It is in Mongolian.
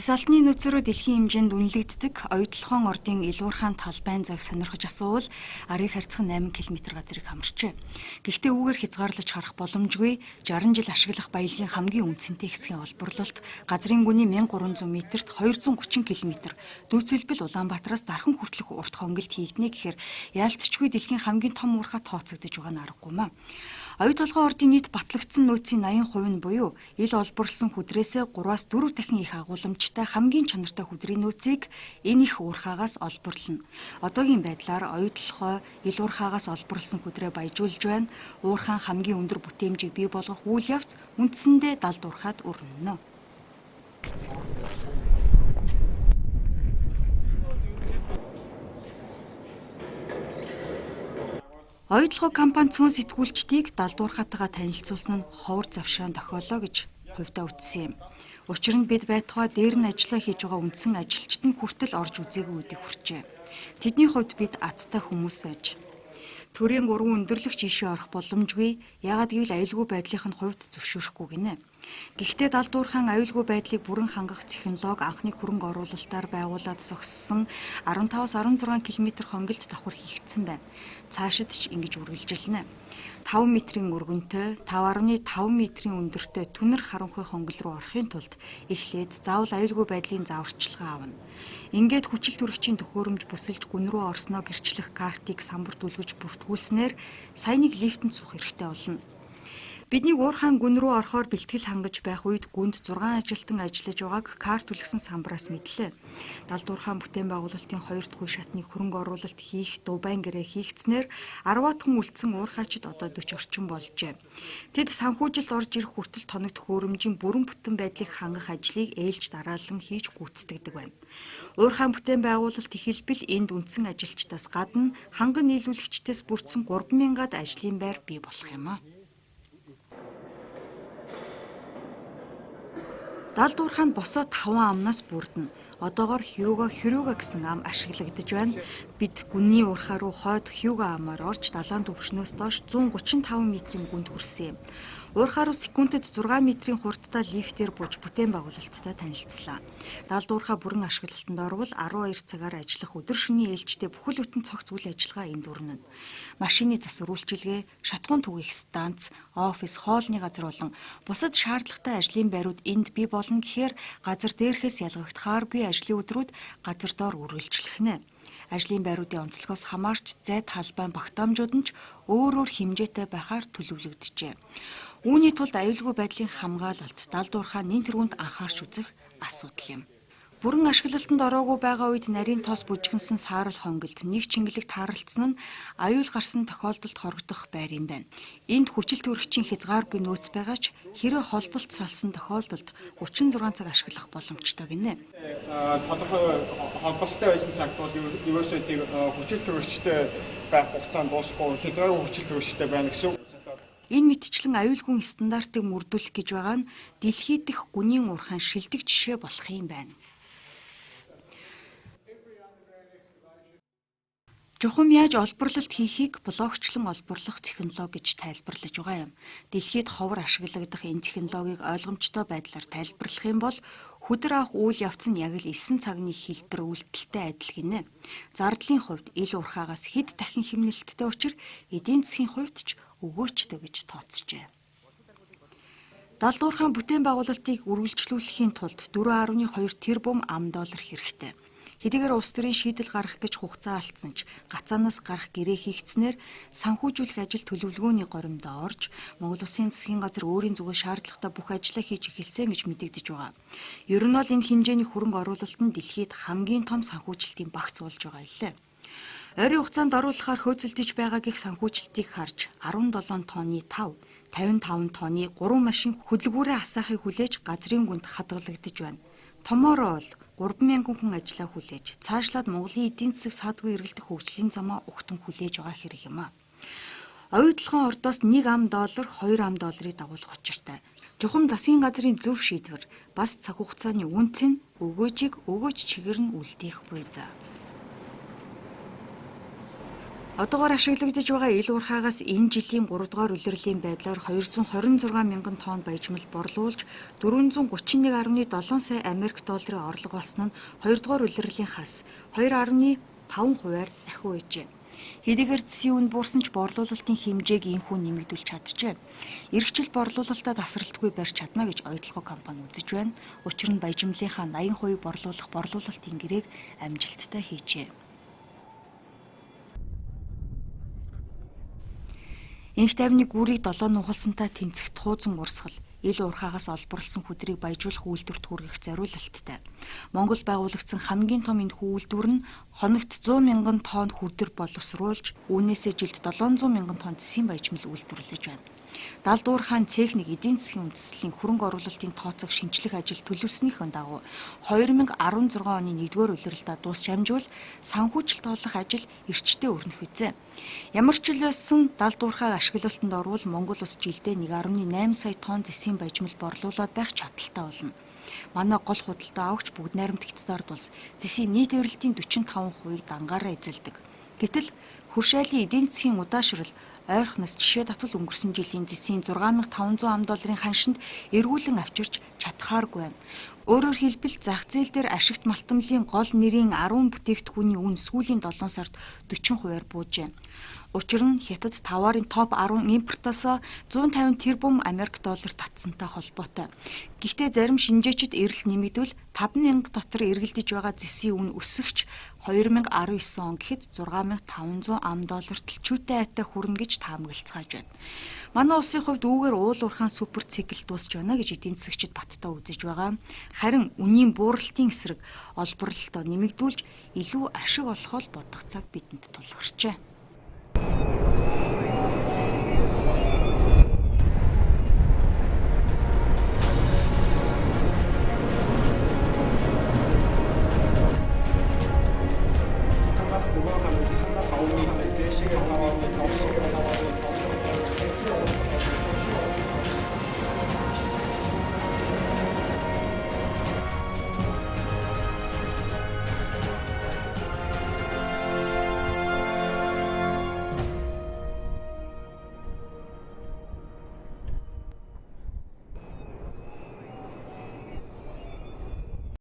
Исалтны нөөцөөрөө дэлхийн хэмжээнд үнэлэгддэг оюутлахын ордын Илуурхаан талбайн зайг сонирхож асуувал арыг харьцан 8 км газрыг хамарчээ. Гэхдээ үүгээр хязгаарлаж харах боломжгүй 60 жил ашиглах баялагын хамгийн үнцэнтэй хэсгийн олборлолт газрын гүний 1300 м-т 230 км дүүцэлбэл Улаанбаатараас Дархан хүртэлх урт хонголт хийгднэ гэхээр яалтчгүй дэлхийн хамгийн том уурхай тооцогдож байгаа нь аргагүй маа. Оюут толгой ордын нийт батлагдсан нөөцийн 80% нь буюу ил олборлсон хүдрээсээ 3-аас 4 дахин их агууламжтай хамгийн чанартай хүдрийн нөөцийг энэ их уурхаагаас олборлоно. Одоогийн байдлаар оюут толгой ил уурхаагаас олборлсон хүдрээ баяжуулж байна. Уурхаан хамгийн өндөр бүтээмжийг бий болгох үйл явц үндсэндээ далд уурхаад өрнөнө. Оюутлогоо компани цөөн сэтгүүлчдийг далдуурхаатайгаа танилцуулсан нь ховор завшаан тохиолоо гэж хувьдаа үтсэн юм. Учир нь бид байтугай дээр нь ажиллаа хийж байгаа үндсэн ажилчид нь хүртэл орж үзээгүй үдийг хүрчээ. Тэдний хувьд бид азтай хүмүүс аж. Төрийн 3 өндөрлөгч ийшээ орох боломжгүй. Яагаад гэвэл аюулгүй байдлынх нь хувьд зөвшөөрөхгүй гинэ. Гэхдээ далдуурхаан аюулгүй байдлыг бүрэн хангах технологи анхны хөрөнгө оруулалтаар байгуулад зогссон 15-16 км хонголт давхар хийгдсэн байна. Цаашид ч ингэж үргэлжилнэ. 5 метрийн өргөнтэй, 5.5 метрийн өндөртэй түнэр харанхуй хонгол руу орохын тулд эхлээд заавал аюулгүй байдлын зааварчилгаа авна. Ингээд хүчил төрөгчийн төхөөрөмж бүсэлж гүн рүү орсноо гэрчлэх картыг самбарт үлгэж бүртгүүлснээр саяны лифтэнд суух хэрэгтэй болно. Бидний уурхаан гүн рүү орохоор бэлтгэл хангаж байх үед гүнд 6 ажилтан ажиллаж байгааг карт үлгсэн самбараас мэдлээ. Далдуурхаан бүтээн байгуулалтын 2 дахь үе шатны хөрөнгө оруулалт хийх Дубайн гэрээ хийгдснээр 10-аад үлдсэн уурхайчид одоо 40 орчим болжээ. Тэд санхүүжилт орж ирэх хүртэл тоног төхөөрөмжийн бүрэн бүтэн байдлыг хангах ажлыг ээлж дараалан хийж гүйцэтгэдэг байна. Уурхаан бүтээн байгуулалт их хэлбэл энд үндсэн ажилчдаас гадна ханган нийлүүлэгчдээс бүрдсэн 3000-аад ажлын байр бий болох юм а. Далдуурхаанд босоод 5 амнаас бүрдэнэ. Одоогоор Хьюго гэсэн ам ашиглагдаж байна. Бид гүний уурхай руу хойд Хьюго амаар орж далайн түвшнөөс доош 135 м-ийн гүнд хүрсэн юм. Уурхай руу секундэд 6 м-ийн хурдтай лифтээр бууж бүтээн байгуулалттай танилцлаа. Далдуурхай бүрэн ашиглалтанд орвол 12 цагаар ажиллах өдөр шөнийн ээлжтэй бүхэл бүтэн цогц үйл ажиллагаа энд өрнөнө. Машины засвар үйлчилгээ, шатгуун түгэх станц, офис, хоолны газар болон бусад шаардлагатай ажлын байрууд энд бий болно гэхээр газар дээрхээс ялгагдахааргүй ажлын өдрүүд газар доор үргэлжлэх нэ. Ажлын байруудын онцлогоос хамаарч зай талбайн багтаамжууд нь ч өөр хэмжээтэй байхаар төлөвлөгдөжээ. Үүний тулд аюулгүй байдлын хамгаалалт далдуурхаан нэн тэргуунд анхаарч үзэх асуудал юм. Бүрэн ашиглалтанд ороогүй байгаа үед нарийн тоос бүжигнсэн саарал хонгилд нэг чингэлэг тааралцсан нь аюул гарсан тохиолдолд хорогдох байр юм байна. Энд хүчил төрөгчийн хязгааргүй нөөц байгаа ч хэрэв холболт салсан тохиолдолд 36 цаг ашиглах боломжтой гинэ. Тодорхой холболттой байсан цагт бол ерөөсөө тийм хүчил төрөгчтэй байх хугацаанд дуусахгүй хязгааргүй хүчил төрөгчтэй байна гэсэн. Энэ мэтчлэн аюулгүй стандартыг мөрдүүлэх гэж байгаа нь дэлхийд дэх гүнийн уурхайн шилдэг жишээ болох юм байна. Жухам яаж олборлолт хийхийг блокчлон олборлох технологи гэж тайлбарлаж байгаа юм. Дэлхийд ховор ашиглагдах энэ технологиг ойлгомжтой байдлаар тайлбарлах юм бол хөдөр авах үйл явц нь яг л 9 цагны хэлбэр үйлдэлтэй адил гинэ. Зардлын хувьд ил уурхаагаас хэд дахин хэмнэлттэй учир эдийн засгийн хувьд ч өгөөчтэй гэж тооцжээ. Далдуурхаан бүтээн байгуулалтыг үргэлжлүүлэхийн тулд 4.2 тэрбум $. Хэрэгтэй. Хэдийгээр улс төрийн шийдэл гаргах гэж хугацаа алдсан ч гацаанаас гарах гэрээ хийгдснээр санхүүжүүлэх ажил төлөвлөгөөний горимдоо орж Монгол Улсын засгийн газар өөрийн зүгээс шаардлагатай бүх ажлаа хийж эхэлсэн гэж мэдэгдэж байгаа. Ер нь бол энэ хэмжээний хөрөнгө оруулалт нь дэлхийд хамгийн том санхүүжилтийн багц болж байгаа лээ. Ойрын хугацаанд оруулахаар хөөцөлдөж байгаа гэх санхүүжилтийг харж 17 тонны тав, 55 тонны 3 машин хөдөлгүүрээ асаахыг хүлээж газрын гүнд хадгалагдаж байна. Томоороо бол 3000 хүн ажиллаа хүлээж цаашлаад Монголын эдийн засаг садгүй эргэлдэх хөгжлийн замаа угтан хүлээж байгаа хэрэг юм а. Оюутлогын ордоос $1, $2 дагуулах учиртай. Жухам засгийн газрын зөв шийдвэр бас цаг хугацааны үнц нь өгөөжийг өгөөж чигээр нь үлдээх буй за. Одоогоор ашиглагдаж байгаа ил уурхаагаас энэ жилийн 3 дугаар улирлын байдлаар 226 мянган тонн баяжмал борлуулж 431.7 сая Америк долларын орлого олсон нь 2 дугаар улирлынхаас 2.5%-аар дахин үйжээ. Хэдийгээр засгийн үн буурсан ч борлуулалтын хэмжээг инхүү нэмэгдүүлж чаджээ. Эрхчил борлуулалтаа тасралтгүй барьж чадна гэж ойдлогоо компани үзэж байна. Учир нь баяжмлынхаа 80% борлуулах борлуулалтын гэрээг амжилттай хийжээ. Инх тайвны гүрийг 7 нухалсантай тэнцэх туузан урсгал ил уурхаагаас олборлсон хүдрийг баяжуулах үйлдвэрт хүргэх зориулалттай. Монгол байгуулагдсан хамгийн том энэхүү үйлдвэр нь хоногт 100 мянган тонн хүдэр боловсруулж, үүнээсээ жилд 700 мянган тонн засгийн баяжмал үйлдвэрлэж байна. Далдуурхаан цехник эдийн засгийн үндэслэлийн хөрөнгө оруулалтын тооцоог шинжлэх ажил төлөвлөснийхэн дагуу 2016 оны 1-р улиралдаа дуусч амжуул санхүүжилт олох ажил эрчтэй өрнөх үзээ. Ямар ч үл байсан далдуурхааг ашиглалтанд орвол Монгол улс жилдээ 1.8 сая тонн засгийн баяжмал борлуулад байх чадaltaй болно. Манай гол худалдаа авагч бүгд найрамдагчдаар тус засгийн нийт эрэлтийн 45%-ийг дангаараа эзэлдэг. Гэтэл хөршайлын эдийн засгийн удаашрал ойрхоноос жишээ татвал өнгөрсөн жилийн засгийн 6500 ам долларын ханшинд эргүүлэн авчирч чадхааргүй байна. Өөрөөр хэлбэл зах зээл дээр ашигт малтамлын гол нэрийн 10 бүтээгдэхүүний үн сүүлийн 7 сард 40%-аар буужээ. Учир нь Хятад товарын топ 10 импортоос 150 тэрбум Америк доллар татсантай холбоотой. Гэхдээ зарим шинжээчид эрэл нэмэгдвэл 5,000 дотор эргэлдэж байгаа зэсийн үн өсөгч 2019 он гэхэд 6,500 ам долларт л чүйтэй айтай хүрнэ гэж таамаглацгааж байна. Манай улсын хувьд үүгээр уул уурхаан супер цикл дуусч байна гэж эдийн засгчид баттаа үзэж байгаа. Харин үнийн бууралтын эсрэг олборлолтоо нэмэгдүүлж илүү ашиг олохоо бодох цаг бидэнд тулгарчээ.